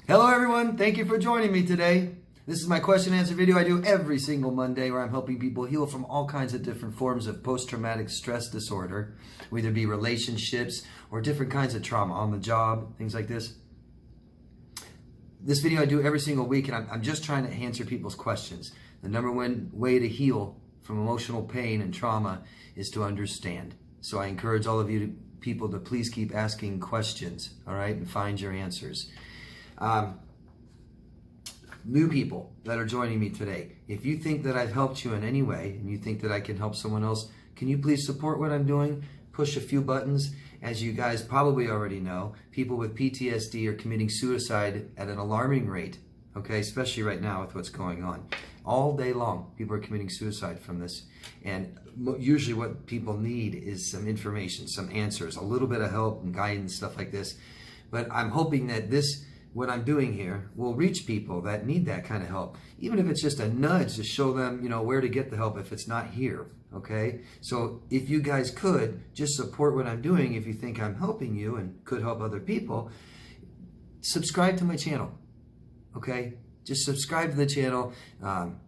Hello everyone, thank you for joining me today. This is my question and answer video I do every single Monday where I'm helping people heal from all kinds of different forms of post-traumatic stress disorder, whether it be relationships or different kinds of trauma on the job, things like this. This video I do every single week, and I'm just trying to answer people's questions. The number one way to heal from emotional pain and trauma is to understand. So I encourage all of you people to please keep asking questions, all right, and find your answers. New people that are joining me today, if you think that I've helped you in any way and you think that I can help someone else, can you please support what I'm doing? Push a few buttons. As you guys probably already know, people with PTSD are committing suicide at an alarming rate, okay, especially right now with what's going on. All day long, people are committing suicide from this. And usually what people need is some information, some answers, a little bit of help and guidance, stuff like this. But I'm hoping that what I'm doing here will reach people that need that kind of help. Even if it's just a nudge to show them, where to get the help if it's not here, okay? So if you guys could just support what I'm doing, if you think I'm helping you and could help other people, subscribe to my channel, okay? Just subscribe to the channel,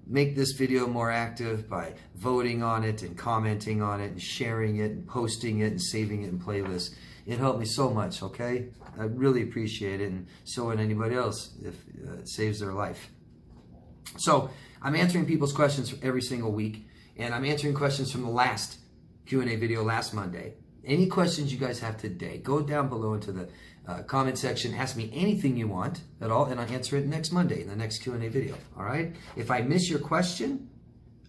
make this video more active by voting on it and commenting on it and sharing it and posting it and saving it in playlists. It helped me so much, okay? I really appreciate it, and so would anybody else if it saves their life. So I'm answering people's questions every single week, and I'm answering questions from the last Q&A video last Monday. Any questions you guys have today, go down below into the comment section, ask me anything you want at all, and I'll answer it next Monday in the next Q&A video, all right? If I miss your question,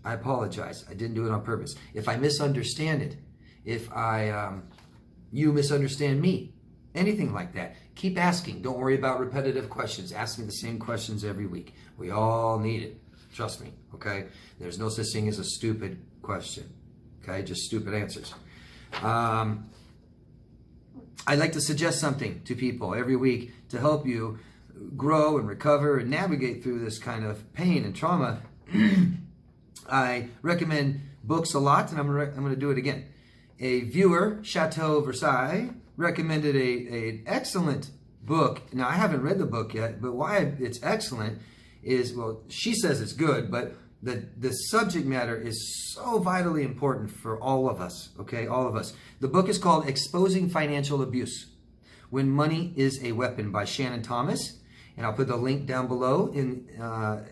I apologize. I didn't do it on purpose. If I misunderstand it, if you misunderstand me, anything like that, keep asking. Don't worry about repetitive questions. Ask me the same questions every week. We all need it. Trust me, okay? There's no such thing as a stupid question, okay? Just stupid answers. I like to suggest something to people every week to help you grow and recover and navigate through this kind of pain and trauma. I recommend books a lot, and I'm going to do it again. A viewer, Chateau Versailles, recommended an excellent book. Now, I haven't read the book yet, but why it's excellent is, well, she says it's good, but the subject matter is so vitally important for all of us, okay, all of us. The book is called Exposing Financial Abuse, When Money is a Weapon by Shannon Thomas, and I'll put the link down below in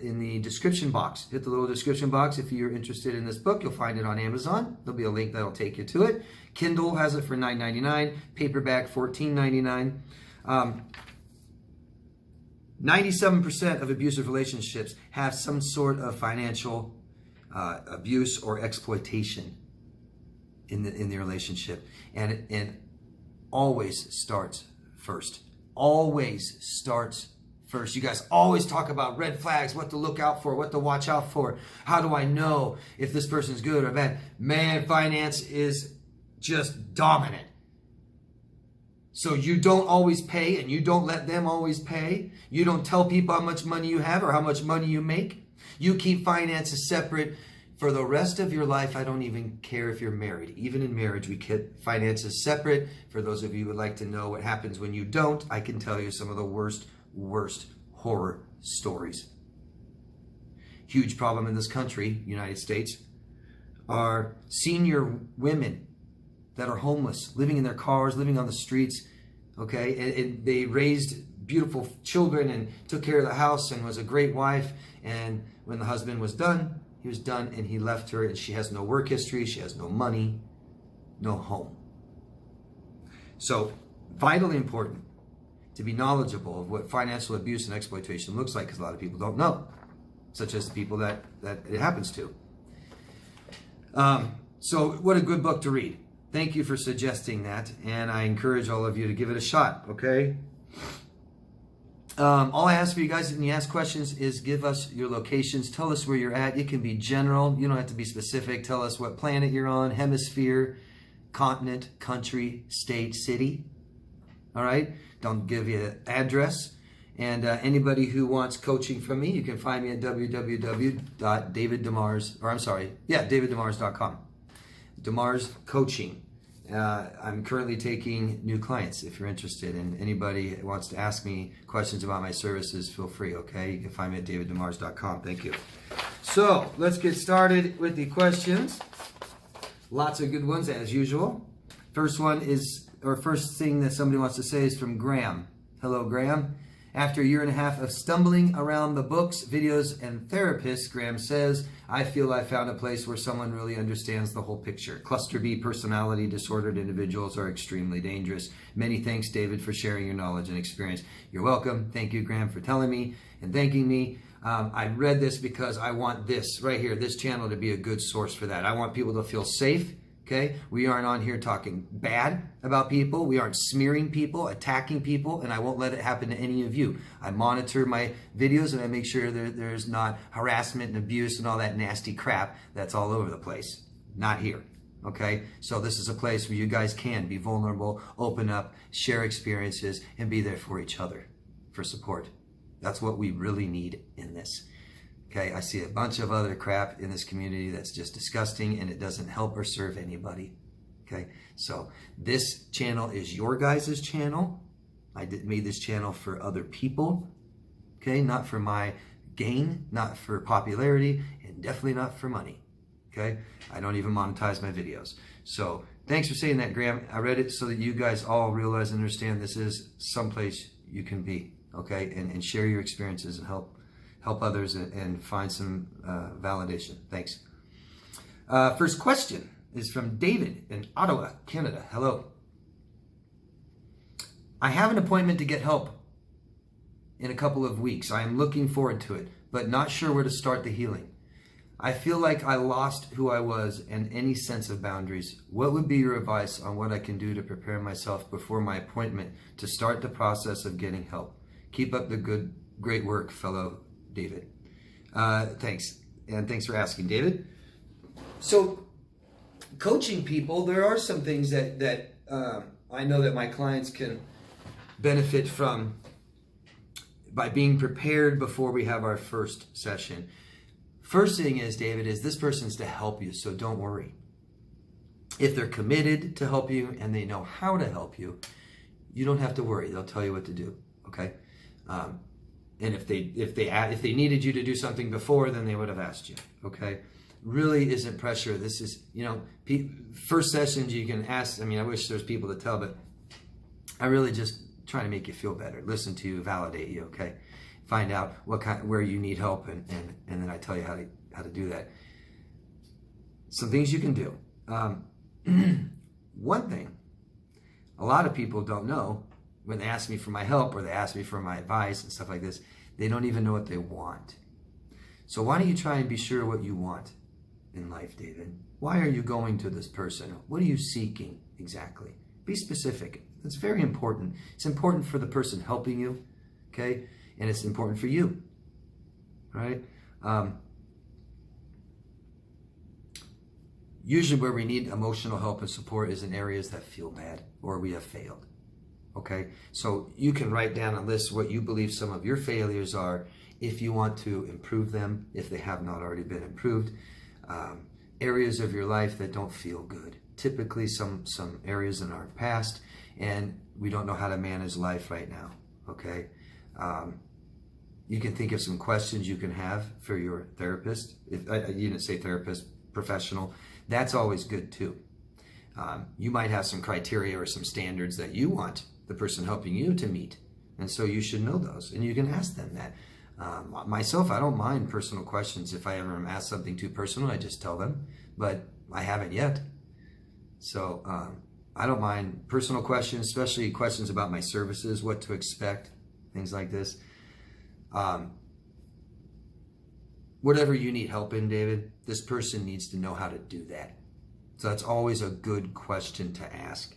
the description box. Hit the little description box if you're interested in this book. You'll find it on Amazon. There'll be a link that'll take you to it. Kindle has it for $9.99, paperback $14.99. 97% of abusive relationships have some sort of financial abuse or exploitation in the relationship, and it always starts first. Always starts first. You guys always talk about red flags, what to look out for, what to watch out for. How do I know if this person's good or bad? Man, finance is just dominant. So you don't always pay, and you don't let them always pay. You don't tell people how much money you have or how much money you make. You keep finances separate for the rest of your life. I don't even care if you're married. Even in marriage, we keep finances separate. For those of you who would like to know what happens when you don't, I can tell you some of the worst horror stories. Huge problem in this country, United States, are senior women that are homeless, living in their cars, living on the streets, okay? And they raised beautiful children and took care of the house and was a great wife. And when the husband was done, he was done and he left her, and she has no work history, she has no money, no home. So, vitally important to be knowledgeable of what financial abuse and exploitation looks like, because a lot of people don't know, such as the people that it happens to. So, what a good book to read. Thank you for suggesting that, and I encourage all of you to give it a shot, okay? All I ask for you guys when you ask questions is give us your locations. Tell us where you're at. It can be general. You don't have to be specific. Tell us what planet you're on, hemisphere, continent, country, state, city. All right? Don't give you an address. And anybody who wants coaching from me, you can find me at daviddemars.com. Demars Coaching. I'm currently taking new clients if you're interested, and anybody wants to ask me questions about my services, feel free, okay? You can find me at daviddemars.com. Thank you. So let's get started with the questions. Lots of good ones as usual. First one is, or first thing that somebody wants to say is from Graham. Hello, Graham. After a year and a half of stumbling around the books, videos, and therapists, Graham says, I feel I found a place where someone really understands the whole picture. Cluster B personality disordered individuals are extremely dangerous. Many thanks, David, for sharing your knowledge and experience. You're welcome. Thank you, Graham, for telling me and thanking me. I read this because I want this right here, this channel, to be a good source for that. I want people to feel safe. Okay, we aren't on here talking bad about people. We aren't smearing people, attacking people, and I won't let it happen to any of you. I monitor my videos and I make sure that there's not harassment and abuse and all that nasty crap that's all over the place. Not here. Okay, so this is a place where you guys can be vulnerable, open up, share experiences, and be there for each other for support. That's what we really need in this. Okay, I see a bunch of other crap in this community that's just disgusting and it doesn't help or serve anybody. Okay, so this channel is your guys' channel. I made this channel for other people. Okay, not for my gain, not for popularity, and definitely not for money. Okay, I don't even monetize my videos. So thanks for saying that, Graham. I read it so that you guys all realize and understand this is someplace you can be. Okay, and share your experiences and help others and find some validation. Thanks. First question is from David in Ottawa, Canada. Hello. I have an appointment to get help in a couple of weeks. I am looking forward to it, but not sure where to start the healing. I feel like I lost who I was and any sense of boundaries. What would be your advice on what I can do to prepare myself before my appointment to start the process of getting help? Keep up the great work, fellow David. Thanks. And thanks for asking, David. So coaching people, there are some things that I know that my clients can benefit from by being prepared before we have our first session. First thing is, David, is this person's to help you, so don't worry. If they're committed to help you and they know how to help you, you don't have to worry. They'll tell you what to do, okay? And if they needed you to do something before, then they would have asked you, okay? Really isn't pressure. This is, you know, first sessions you can ask. I mean, I wish there's people to tell, but I really just try to make you feel better, listen to you, validate you, okay? Find out where you need help, and then I tell you how to do that. Some things you can do. One thing a lot of people don't know, when they ask me for my help or they ask me for my advice and stuff like this, they don't even know what they want. So why don't you try and be sure what you want in life, David? Why are you going to this person? What are you seeking exactly? Be specific. That's very important. It's important for the person helping you, okay? And it's important for you, right? Usually where we need emotional help and support is in areas that feel bad or we have failed. Okay, so you can write down a list what you believe some of your failures are if you want to improve them, if they have not already been improved. Areas of your life that don't feel good. Typically some areas in our past, and we don't know how to manage life right now, okay? You can think of some questions you can have for your therapist. If you didn't say therapist, professional, that's always good too. You might have some criteria or some standards that you want the person helping you to meet. And so you should know those, and you can ask them that. Myself, I don't mind personal questions. If I ever am asked something too personal, I just tell them, but I haven't yet. So I don't mind personal questions, especially questions about my services, what to expect, things like this. Whatever you need help in, David, this person needs to know how to do that. So that's always a good question to ask.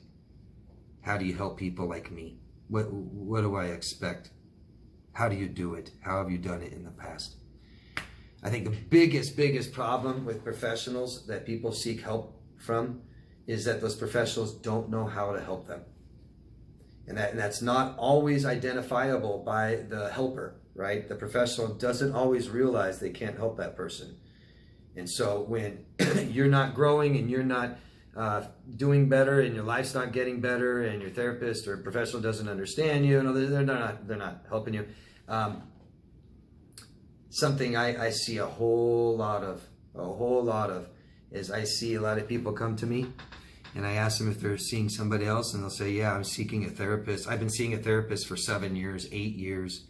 How do you help people like me? What do I expect? How do you do it? How have you done it in the past? I think the biggest problem with professionals that people seek help from is that those professionals don't know how to help them. And that's not always identifiable by the helper, right? The professional doesn't always realize they can't help that person. And so when you're not growing and you're not doing better and your life's not getting better and your therapist or professional doesn't understand you, no, they're not helping you. Something I see a whole lot of is I see a lot of people come to me and I ask them if they're seeing somebody else, and they'll say, yeah, I'm seeking a therapist. I've been seeing a therapist for 7 years, 8 years.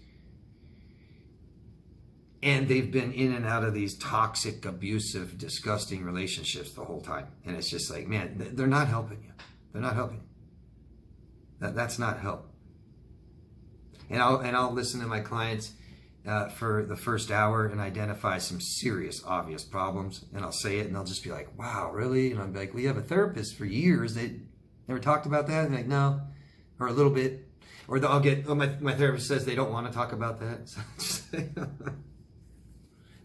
And they've been in and out of these toxic, abusive, disgusting relationships the whole time. And it's just like, man, they're not helping you. They're not helping you. That's not help. And I'll listen to my clients for the first hour and identify some serious, obvious problems. And I'll say it, and they'll just be like, wow, really? And I'm like, well, you have a therapist for years. They never talked about that? And they're like, no, or a little bit. Or I'll get, oh, my therapist says they don't want to talk about that. So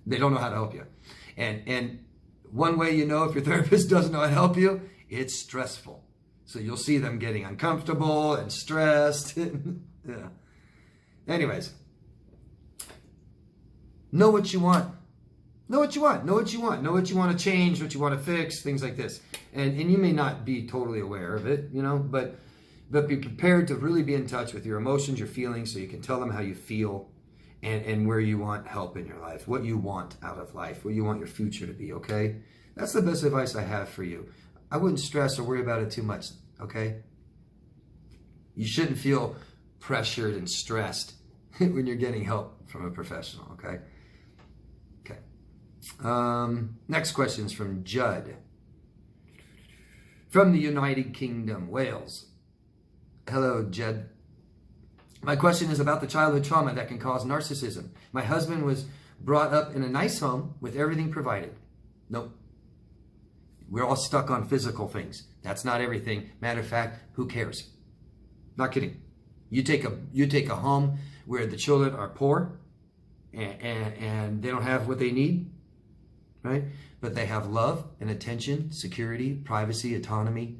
they don't know how to help you. And one way you know if your therapist doesn't know how to help you, it's stressful. So you'll see them getting uncomfortable and stressed. Yeah. Anyways, know what you want. Know what you want. Know what you want. Know what you want to change, what you want to fix, things like this. And you may not be totally aware of it, you know, but be prepared to really be in touch with your emotions, your feelings, so you can tell them how you feel and where you want help in your life, what you want out of life, what you want your future to be, okay? That's the best advice I have for you. I wouldn't stress or worry about it too much, okay? You shouldn't feel pressured and stressed when you're getting help from a professional, okay? Okay. Next question is from Judd. From the United Kingdom, Wales. Hello, Judd. My question is about the childhood trauma that can cause narcissism. My husband was brought up in a nice home with everything provided. Nope. We're all stuck on physical things. That's not everything. Matter of fact, who cares? Not kidding. You take a home where the children are poor and they don't have what they need, right? But they have love and attention, security, privacy, autonomy.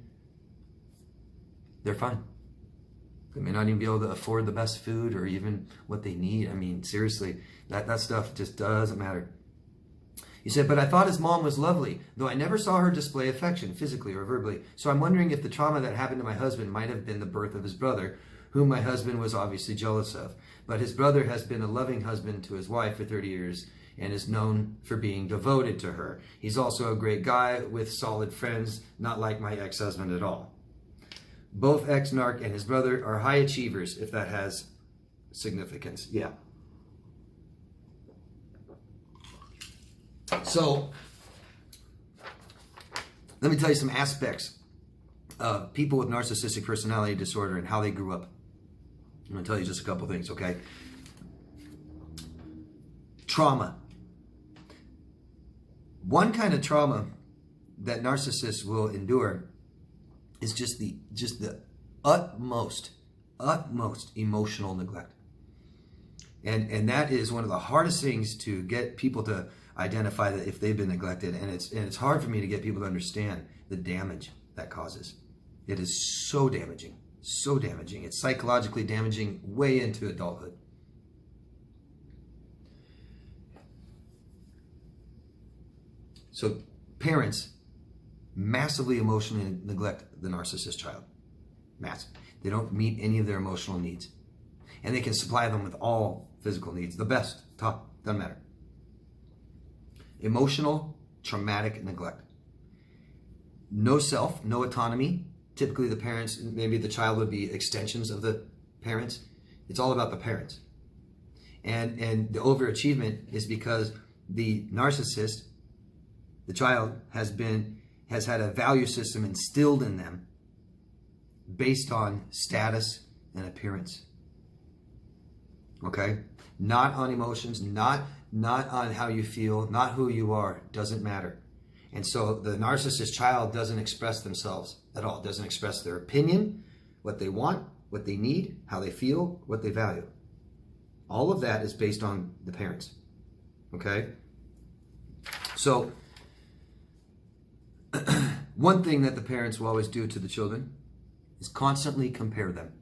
They're fine. They may not even be able to afford the best food or even what they need. I mean, seriously, that stuff just doesn't matter. He said, but I thought his mom was lovely, though I never saw her display affection, physically or verbally. So I'm wondering if the trauma that happened to my husband might have been the birth of his brother, whom my husband was obviously jealous of. But his brother has been a loving husband to his wife for 30 years and is known for being devoted to her. He's also a great guy with solid friends, not like my ex-husband at all. Both ex-narc and his brother are high achievers, if that has significance. Yeah. So, let me tell you some aspects of people with narcissistic personality disorder and how they grew up. I'm going to tell you just a couple things, okay? Trauma. One kind of trauma that narcissists will endure is just the utmost emotional neglect. And that is one of the hardest things to get people to identify that if they've been neglected. And it's hard for me to get people to understand the damage that causes. It is so damaging, so damaging. It's psychologically damaging way into adulthood. So parents massively emotionally neglect the narcissist child. Massive. They don't meet any of their emotional needs. And they can supply them with all physical needs. The best, top, doesn't matter. Emotional, traumatic neglect. No self, no autonomy. Typically the parents, maybe the child would be extensions of the parents. It's all about the parents. And the overachievement is because the narcissist, the child, has had a value system instilled in them based on status and appearance. Okay? Not on emotions, not on how you feel, not who you are. Doesn't matter. And so the narcissist child doesn't express themselves at all. Doesn't express their opinion, what they want, what they need, how they feel, what they value. All of that is based on the parents. Okay? So one thing that the parents will always do to the children is constantly compare them.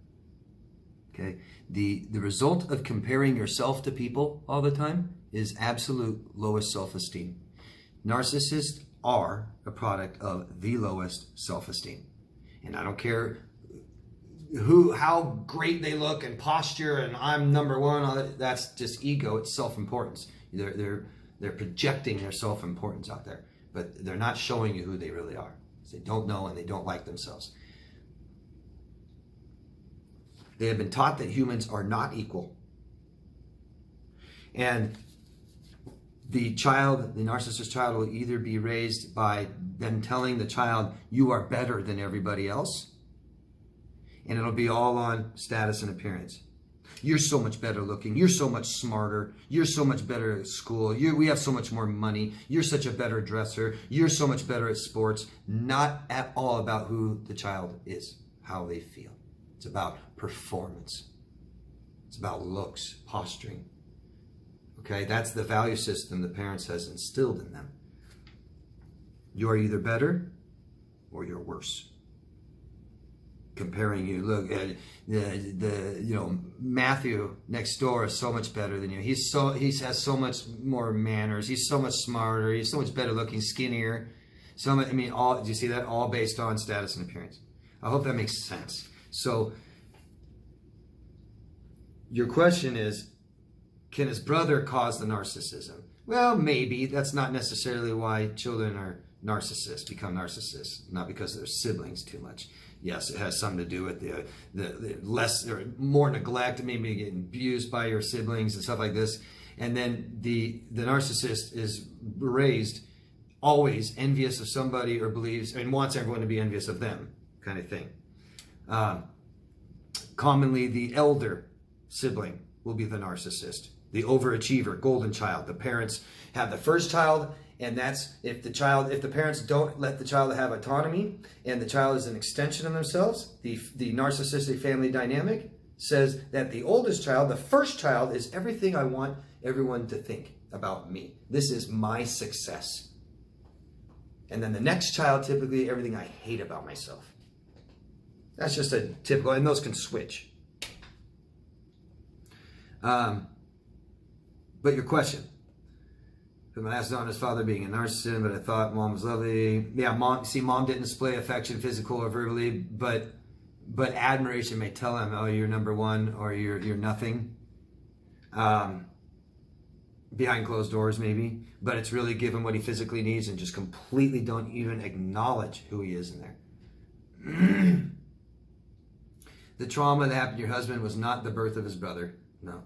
Okay? The result of comparing yourself to people all the time is absolute lowest self-esteem. Narcissists are a product of the lowest self-esteem. And I don't care how great they look and posture and I'm number one, that's just ego, it's self-importance. They're projecting their self-importance out there, but they're not showing you who they really are. They don't know and they don't like themselves. They have been taught that humans are not equal. And the narcissist child will either be raised by them telling the child, you are better than everybody else. And it'll be all on status and appearance. You're so much better looking. You're so much smarter. You're so much better at school. We have so much more money. You're such a better dresser. You're so much better at sports. Not at all about who the child is, how they feel. It's about performance. It's about looks, posturing. Okay, that's the value system the parents has instilled in them. You're either better or you're worse. Comparing you, look at Matthew next door is so much better than you. He has so much more manners. He's so much smarter. He's so much better looking, skinnier. Do you see that? All based on status and appearance. I hope that makes sense. So your question is, can his brother cause the narcissism? Well, maybe. That's not necessarily why children are narcissists, become narcissists, not because of their siblings too much. Yes, it has something to do with the less or more neglect, maybe getting abused by your siblings and stuff like this. And then the narcissist is raised always envious of somebody or believes and wants everyone to be envious of them, kind of thing. Commonly, the elder sibling will be the narcissist, the overachiever, golden child. The parents have the first child, and that's if the parents don't let the child have autonomy and the child is an extension of themselves, the narcissistic family dynamic says that the oldest child, the first child, is everything I want everyone to think about me. This is my success. And then the next child, typically everything I hate about myself. That's just a typical, and those can switch. But your question. From my last on his father being a narcissist, but I thought mom was lovely. Yeah, mom didn't display affection, physical or verbally, but admiration may tell him, oh, you're number one, or you're nothing. Behind closed doors, maybe. But it's really give him what he physically needs and just completely don't even acknowledge who he is in there. The trauma that happened to your husband was not the birth of his brother. No.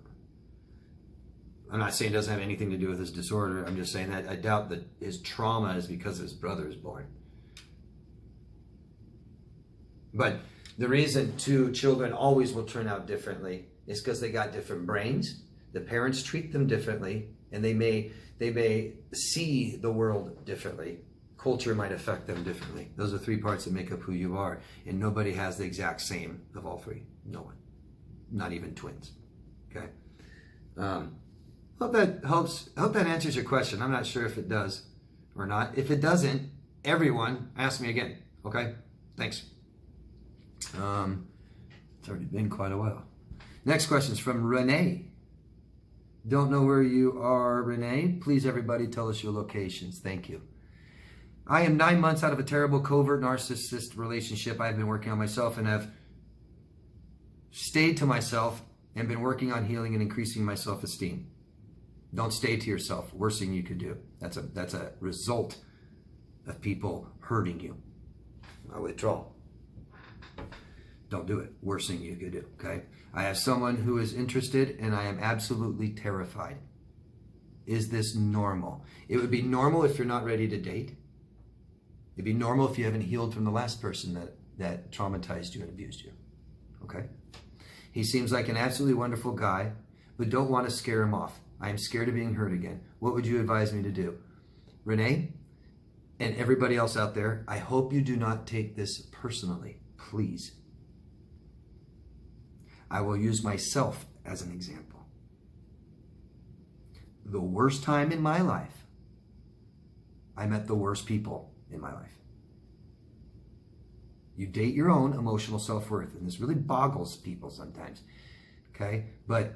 I'm not saying it doesn't have anything to do with his disorder. I'm just saying that I doubt that his trauma is because his brother is born. But the reason two children always will turn out differently is because they got different brains. The parents treat them differently, and they may see the world differently. Culture might affect them differently. Those are three parts that make up who you are, and nobody has the exact same of all three. No one. Not even twins. Okay? Hope that helps. I hope that answers your question. I'm not sure if it does or not. If it doesn't, everyone ask me again. Okay? Thanks. It's already been quite a while. Next question is from Renee. Don't know where you are, Renee. Please, everybody, tell us your locations. Thank you. I am 9 months out of a terrible covert narcissist relationship. I've been working on myself and have stayed to myself and been working on healing and increasing my self-esteem. Don't stay to yourself. Worst thing you could do. That's a result of people hurting you. I withdraw. Don't do it. Worst thing you could do. Okay? I have someone who is interested and I am absolutely terrified. Is this normal? It would be normal if you're not ready to date. It'd be normal if you haven't healed from the last person that traumatized you and abused you. Okay? He seems like an absolutely wonderful guy, but don't want to scare him off. I am scared of being hurt again. What would you advise me to do? Renee, and everybody else out there, I hope you do not take this personally. Please. I will use myself as an example. The worst time in my life, I met the worst people in my life. You date your own emotional self-worth, and this really boggles people sometimes, okay? But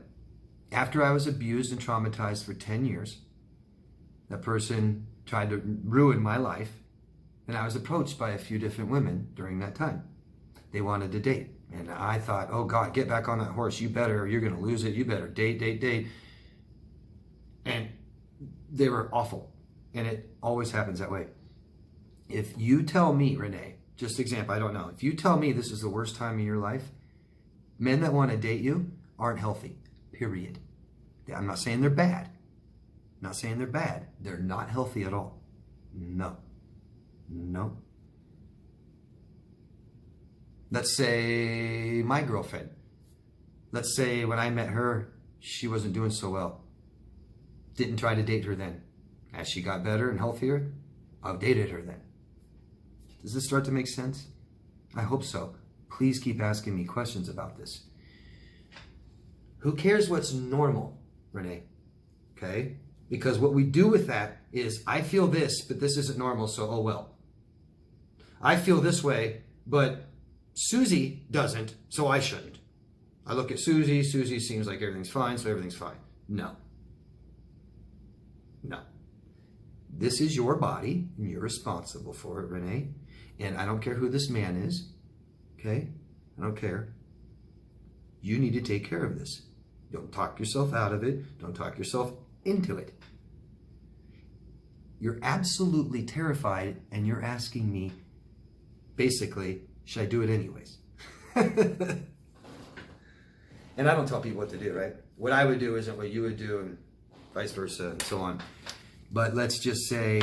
after I was abused and traumatized for 10 years, that person tried to ruin my life, And I was approached by a few different women during that time. They wanted to date. And I thought, oh God, get back on that horse. You better, you're going to lose it. You better date, date, date. And they were awful. And it always happens that way. If you tell me, Renee, just example, I don't know. If you tell me this is the worst time of your life, men that want to date you aren't healthy, period. I'm not saying they're bad. I'm not saying they're bad. They're not healthy at all. No. No. Let's say my girlfriend. Let's say when I met her, she wasn't doing so well. Didn't try to date her then. As she got better and healthier, I dated her then. Does this start to make sense? I hope so. Please keep asking me questions about this. Who cares what's normal, Renee? Okay? Because what we do with that is, I feel this, but this isn't normal, so oh well. I feel this way, but Susie doesn't, so I shouldn't. I look at Susie, Susie seems like everything's fine, so everything's fine. No. No. This is your body, and you're responsible for it, Renee. And I don't care who this man is, okay? I don't care. You need to take care of this. Don't talk yourself out of it. Don't talk yourself into it. You're absolutely terrified, and you're asking me, basically, should I do it anyways? And I don't tell people what to do, right? What I would do isn't what you would do, and vice versa, and so on. But let's just say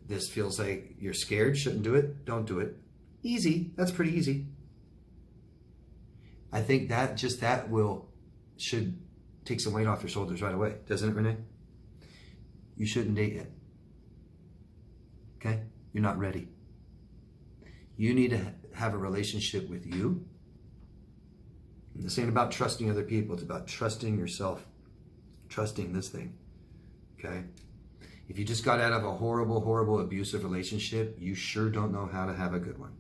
this feels like you're scared, shouldn't do it, don't do it. Easy, that's pretty easy. I think that just that should take some weight off your shoulders right away, doesn't it, Renee? You shouldn't date yet. Okay? You're not ready. You need to have a relationship with you. And this ain't about trusting other people. It's about trusting yourself. Trusting this thing. Okay? If you just got out of a horrible, horrible, abusive relationship, you sure don't know how to have a good one.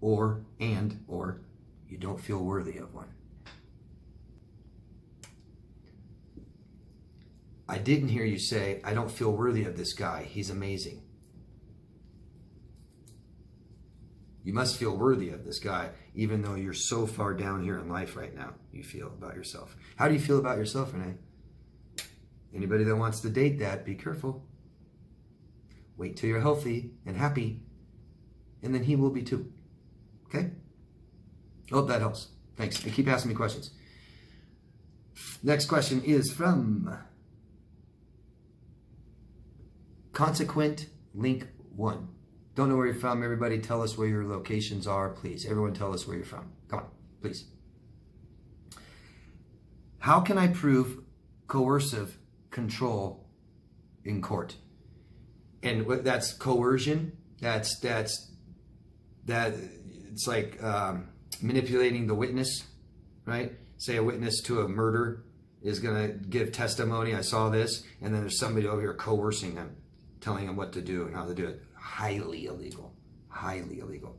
Or you don't feel worthy of one. I didn't hear you say, I don't feel worthy of this guy. He's amazing. You must feel worthy of this guy, even though you're so far down here in life right now, you feel about yourself. How do you feel about yourself, Renee? Anybody that wants to date that, be careful. Wait till you're healthy and happy, and then he will be too. Okay? I hope that helps. Thanks. And keep asking me questions. Next question is from Consequent Link 1. Don't know where you're from. Everybody tell us where your locations are, please. Everyone tell us where you're from. Come on, please. How can I prove coercive control in court? And that's coercion. It's like manipulating the witness, right? Say a witness to a murder is going to give testimony. I saw this, and then there's somebody over here coercing them, telling them what to do and how to do it. Highly illegal. Highly illegal.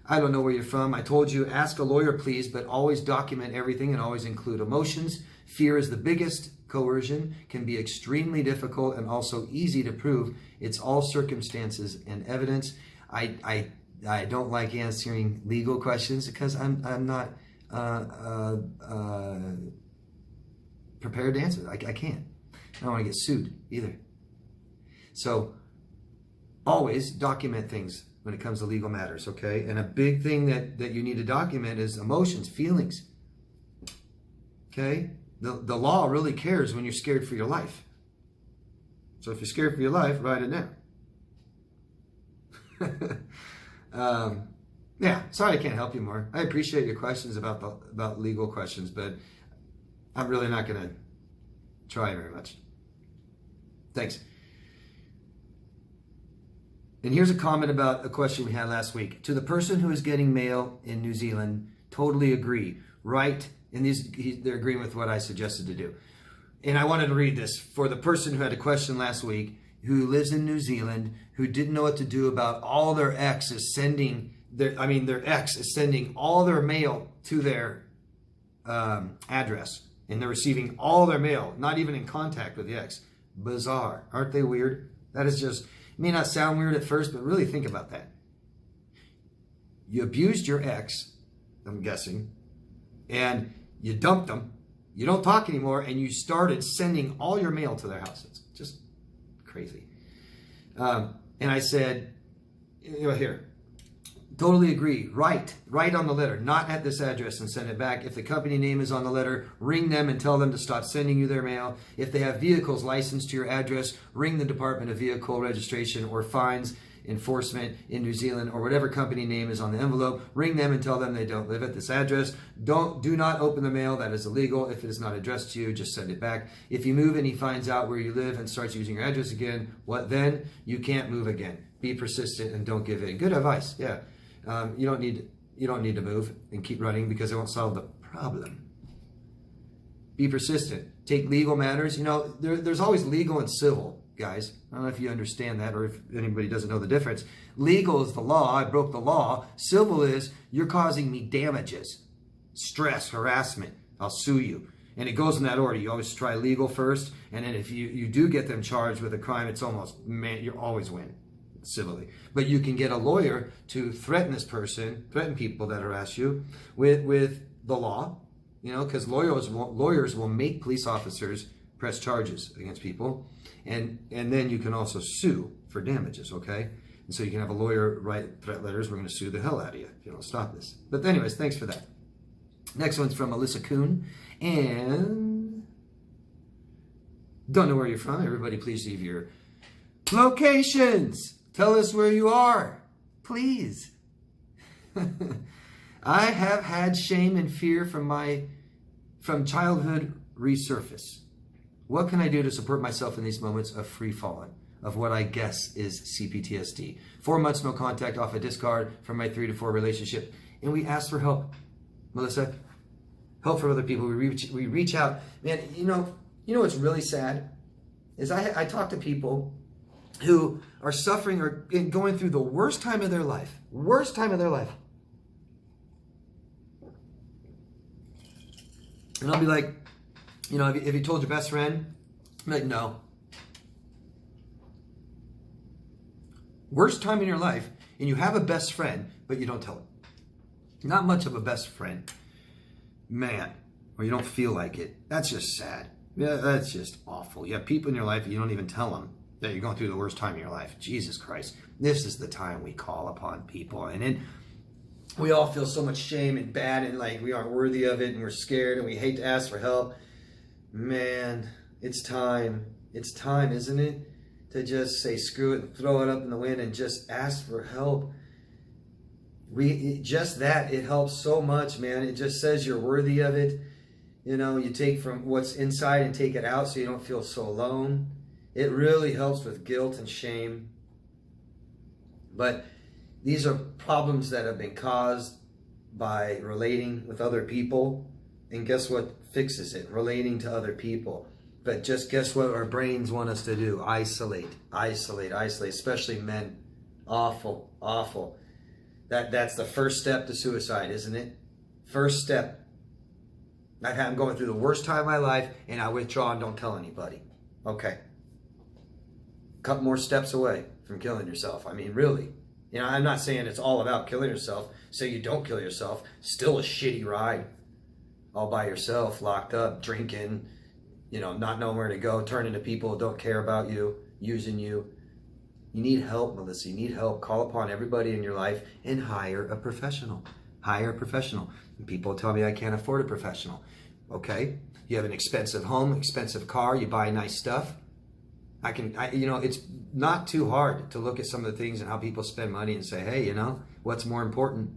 I don't know where you're from. I told you, ask a lawyer, please, but always document everything and always include emotions. Fear is the biggest. Coercion can be extremely difficult and also easy to prove. It's all circumstances and evidence. I don't like answering legal questions because I'm not prepared to answer. I can't. I don't want to get sued either. So always document things when it comes to legal matters, okay? And a big thing that you need to document is emotions, feelings, okay? The law really cares when you're scared for your life. So if you're scared for your life, write it down. Yeah, sorry I can't help you more. I appreciate your questions about legal questions, but I'm really not going to try very much. Thanks. And here's a comment about a question we had last week. To the person who is getting mail in New Zealand, totally agree. Right? And they're agreeing with what I suggested to do. And I wanted to read this. For the person who had a question last week, who lives in New Zealand, who didn't know what to do about all their ex is sending, their ex is sending all their mail to their address. And they're receiving all their mail, not even in contact with the ex. Bizarre. Aren't they weird? That is just, it may not sound weird at first, but really think about that. You abused your ex, I'm guessing, and you dumped them. You don't talk anymore, and you started sending all your mail to their house. It's just crazy. And I said, here, totally agree. Write on the letter, not at this address, and send it back. If the company name is on the letter, ring them and tell them to stop sending you their mail. If they have vehicles licensed to your address, ring the Department of Vehicle Registration or Fines Enforcement in New Zealand, or whatever company name is on the envelope. Ring them and tell them they don't live at this address. Do not open the mail. That is illegal. If it is not addressed to you, just send it back. If you move and he finds out where you live and starts using your address again, what then? You can't move again. Be persistent and don't give in. Good advice. Yeah. You don't need to move and keep running because it won't solve the problem. Be persistent. Take legal matters. There's always legal and civil, guys. I don't know if you understand that or if anybody doesn't know the difference. Legal is the law. I broke the law. Civil is you're causing me damages, stress, harassment. I'll sue you. And it goes in that order. You always try legal first. And then if you do get them charged with a crime, it's almost, man, you always win civilly. But you can get a lawyer to threaten this person, threaten people that harass you with the law, because lawyers will make police officers press charges against people. And then you can also sue for damages, okay? And so you can have a lawyer write threat letters. We're going to sue the hell out of you if you don't stop this. But anyways, thanks for that. Next one's from Alyssa Kuhn. And don't know where you're from. Everybody, please leave your locations. Tell us where you are, please. I have had shame and fear from childhood resurface. What can I do to support myself in these moments of free falling, of what I guess is CPTSD? 4 months no contact off a discard from my 3 to 4 relationship. And we ask for help, Melissa. Help from other people. We reach out. Man, you know what's really sad? Is I talk to people who are suffering or going through the worst time of their life. Worst time of their life. And I'll be like, if you told your best friend, I'm like, no. Worst time in your life, and you have a best friend, but you don't tell him. Not much of a best friend. Man, or you don't feel like it. That's just sad. Yeah, that's just awful. You have people in your life and you don't even tell them that you're going through the worst time in your life. Jesus Christ. This is the time we call upon people. And then we all feel so much shame and bad and like we aren't worthy of it and we're scared and we hate to ask for help. Man, it's time. It's time, isn't it? To just say screw it and throw it up in the wind and just ask for help. It helps so much, man. It just says you're worthy of it. You take from what's inside and take it out so you don't feel so alone. It really helps with guilt and shame. But these are problems that have been caused by relating with other people. And guess what fixes it? Relating to other people. But just guess what our brains want us to do? Isolate, isolate, isolate, especially men. Awful, awful. That's the first step to suicide, isn't it? First step. I'm going through the worst time of my life and I withdraw and don't tell anybody. Okay. A couple more steps away from killing yourself. I mean, really. I'm not saying it's all about killing yourself. Say you don't kill yourself. Still a shitty ride. All by yourself, locked up, drinking, not knowing where to go, turning to people who don't care about you, using you. You need help, Melissa. You need help. Call upon everybody in your life and hire a professional. Hire a professional. And people tell me I can't afford a professional. Okay. You have an expensive home, expensive car. You buy nice stuff. It's not too hard to look at some of the things and how people spend money and say, hey, what's more important?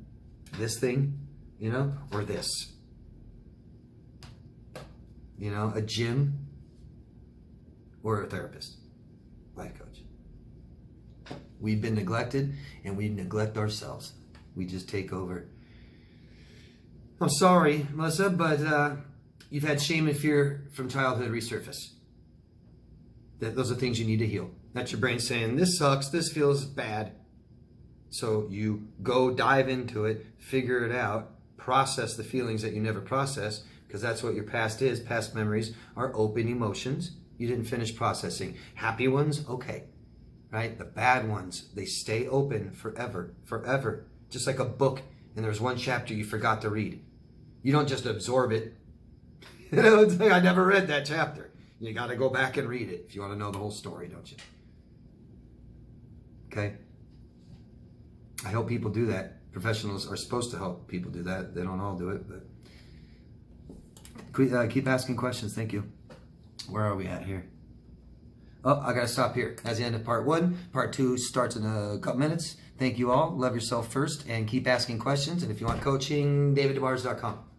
This thing, or this? A gym or a therapist, life coach. We've been neglected and we neglect ourselves. We just take over. I'm sorry, Melissa, but you've had shame and fear from childhood resurface. Those are things you need to heal. That's your brain saying, this sucks, this feels bad. So you go dive into it, figure it out, process the feelings that you never process, because that's what your past is. Past memories are open emotions you didn't finish processing. Happy ones, okay. right? The bad ones, they stay open forever, forever. Just like a book, and there's one chapter you forgot to read. You don't just absorb it. You know, it's like, I never read that chapter. You got to go back and read it if you want to know the whole story, don't you? Okay? I help people do that. Professionals are supposed to help people do that. They don't all do it, but keep asking questions. Thank you. Where are we at here? Oh, I got to stop here. That's the end of part 1. Part 2 starts in a couple minutes. Thank you all. Love yourself first and keep asking questions. And if you want coaching, daviddebars.com.